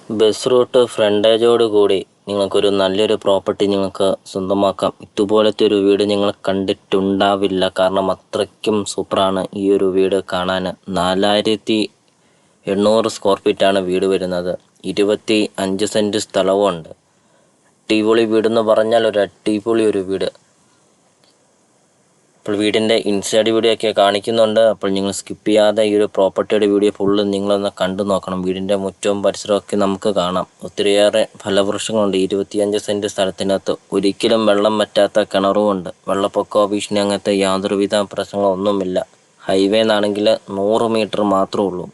Bus route ഫ്രണ്ടേജോട് കൂടി നിങ്ങൾക്കൊരു നല്ലൊരു പ്രോപ്പർട്ടി നിങ്ങൾക്ക് സ്വന്തമാക്കാം. ഇതുപോലത്തെ ഒരു വീട് നിങ്ങൾ കണ്ടിട്ടുണ്ടാവില്ല, കാരണം അത്രയ്ക്കും സൂപ്പറാണ് ഈ ഒരു വീട് കാണാൻ. 4800 സ്ക്വയർ ഫീറ്റാണ് വീട് വരുന്നത്. 25 സെൻറ്റ് സ്ഥലവുമുണ്ട്. അടിപൊളി വീടെന്ന് പറഞ്ഞാൽ ഒരു അടിപൊളി ഒരു വീട്. അപ്പോൾ വീടിൻ്റെ ഇൻസൈഡ് വീഡിയോ ഒക്കെ കാണിക്കുന്നുണ്ട്. അപ്പോൾ നിങ്ങൾ സ്കിപ്പ് ചെയ്യാതെ ഈ ഒരു പ്രോപ്പർട്ടിയുടെ വീഡിയോ ഫുള്ള് നിങ്ങളൊന്ന് കണ്ടു നോക്കണം. വീടിൻ്റെ മുറ്റവും പരിസരവും ഒക്കെ നമുക്ക് കാണാം. ഒത്തിരിയേറെ ഫലവൃക്ഷങ്ങളുണ്ട്. 25 സെൻറ്റ് സ്ഥലത്തിനകത്ത് ഒരിക്കലും വെള്ളം വറ്റാത്ത കിണറുമുണ്ട്. വെള്ളപ്പൊക്കമോ ഭീഷണി അങ്ങനത്തെ യാതൊരുവിധ പ്രശ്നങ്ങളൊന്നുമില്ല. ഹൈവേ എന്നാണെങ്കിൽ 100 മീറ്റർ മാത്രമേ ഉള്ളൂ.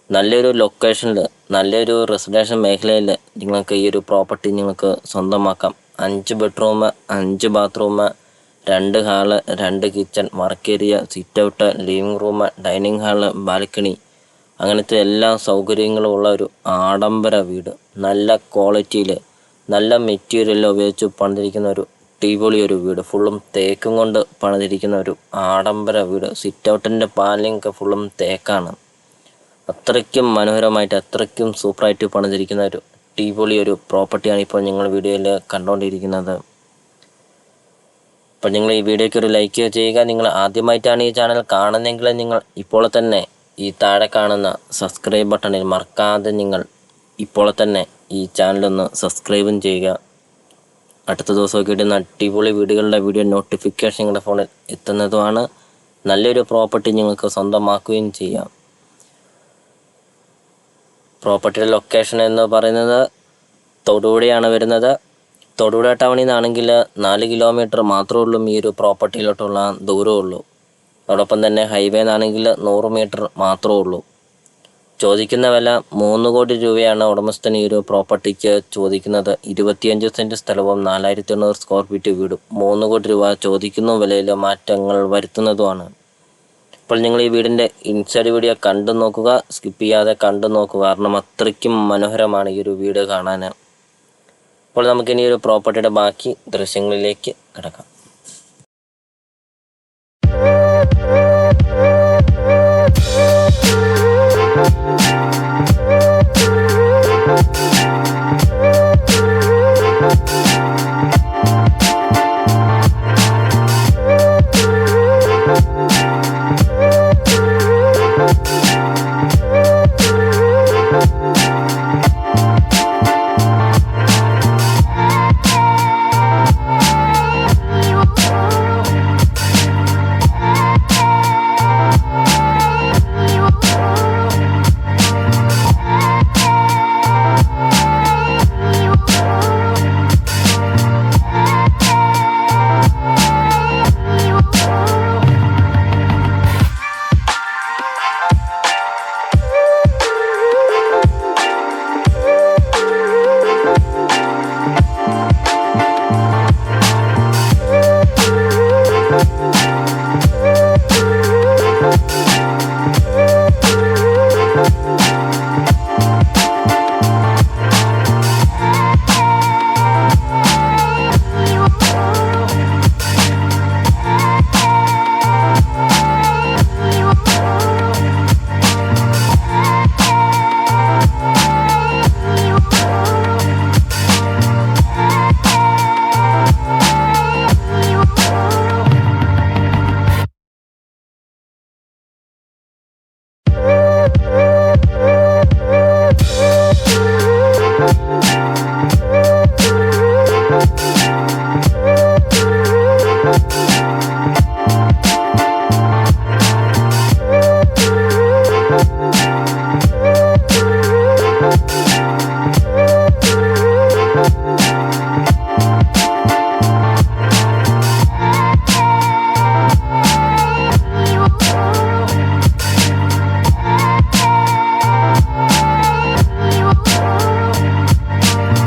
നല്ലൊരു ലൊക്കേഷനിൽ, നല്ലൊരു റെസിഡൻഷ്യൽ മേഖലയിൽ നിങ്ങൾക്ക് ഈ ഒരു പ്രോപ്പർട്ടി നിങ്ങൾക്ക് സ്വന്തമാക്കാം. 5 bedroom, 5 bathroom, 2 hall, 2 kitchen, work area, sit out, living room, dining hall, balcony, അങ്ങനത്തെ എല്ലാ സൗകര്യങ്ങളും ഉള്ള ഒരു ആഡംബര വീട്. നല്ല ക്വാളിറ്റിയിൽ, നല്ല മെറ്റീരിയൽ ഉപയോഗിച്ച് പണിതിരിക്കുന്ന ഒരു അടിപൊളി ഒരു വീട്. ഫുള്ളും തേക്കും കൊണ്ട് പണിതിരിക്കുന്ന ഒരു ആഡംബര വീട്. സിറ്റ് ഔട്ടിൻ്റെ പാനലിംഗ് ഫുള്ളും തേക്കാണ്. അത്രയ്ക്കും മനോഹരമായിട്ട്, അത്രയ്ക്കും സൂപ്പറായിട്ട് പണിതിരിക്കുന്ന ഒരു അടിപൊളി ഒരു പ്രോപ്പർട്ടിയാണ് ഇപ്പോൾ നിങ്ങൾ വീഡിയോയിൽ കണ്ടുകൊണ്ടിരിക്കുന്നത്. അപ്പോൾ നിങ്ങൾ ഈ വീഡിയോയ്ക്ക് ഒരു ലൈക്ക് ചെയ്യുക. നിങ്ങൾ ആദ്യമായിട്ടാണ് ഈ ചാനൽ കാണുന്നതെങ്കിൽ നിങ്ങൾ ഇപ്പോൾ തന്നെ ഈ താഴെ കാണുന്ന സബ്സ്ക്രൈബ് ബട്ടണിൽ മറക്കാതെ നിങ്ങൾ ഇപ്പോൾ തന്നെ ഈ ചാനലൊന്ന് സബ്സ്ക്രൈബും ചെയ്യുക. അടുത്ത ദിവസമൊക്കെ ഇടുന്ന അടിപൊളി വീഡിയോകളുടെ വീഡിയോ നോട്ടിഫിക്കേഷൻ നിങ്ങളുടെ ഫോണിൽ എത്തുന്നതുമാണ്. നല്ലൊരു പ്രോപ്പർട്ടി നിങ്ങൾക്ക് സ്വന്തമാക്കുകയും ചെയ്യാം. പ്രോപ്പർട്ടിയുടെ ലൊക്കേഷൻ എന്ന് പറയുന്നത് തൊടുപുഴയാണ് വരുന്നത്. തൊടുപുഴ ടൗണിൽ നിന്നാണെങ്കിൽ 4 കിലോമീറ്റർ മാത്രമേ ഉള്ളൂ ഈ ഒരു പ്രോപ്പർട്ടിയിലോട്ടുള്ള ദൂരമുള്ളൂ. അതോടൊപ്പം തന്നെ ഹൈവേ എന്നാണെങ്കിൽ 100 മീറ്റർ മാത്രമേ ഉള്ളൂ. ചോദിക്കുന്ന വില 3 കോടി രൂപയാണ് ഉടമസ്ഥൻ ഈ ഒരു പ്രോപ്പർട്ടിക്ക് ചോദിക്കുന്നത്. 25 സെൻറ്റ് സ്ഥലവും 4800 സ്ക്വയർ ഫീറ്റ് വീടും. 3 കോടി രൂപ ചോദിക്കുന്ന വിലയിൽ മാറ്റങ്ങൾ വരുത്തുന്നതുമാണ്. അപ്പോൾ നിങ്ങൾ ഈ വീടിൻ്റെ ഇൻസൈഡ് വീഡിയോ കണ്ടു നോക്കുക, സ്കിപ്പ് ചെയ്യാതെ കണ്ടു നോക്കുക, കാരണം അത്രയ്ക്കും മനോഹരമാണ് ഈ ഒരു വീട് കാണാൻ. അപ്പോൾ നമുക്കിനി ഒരു പ്രോപ്പർട്ടിയുടെ ബാക്കി ദൃശ്യങ്ങളിലേക്ക് കിടക്കാം.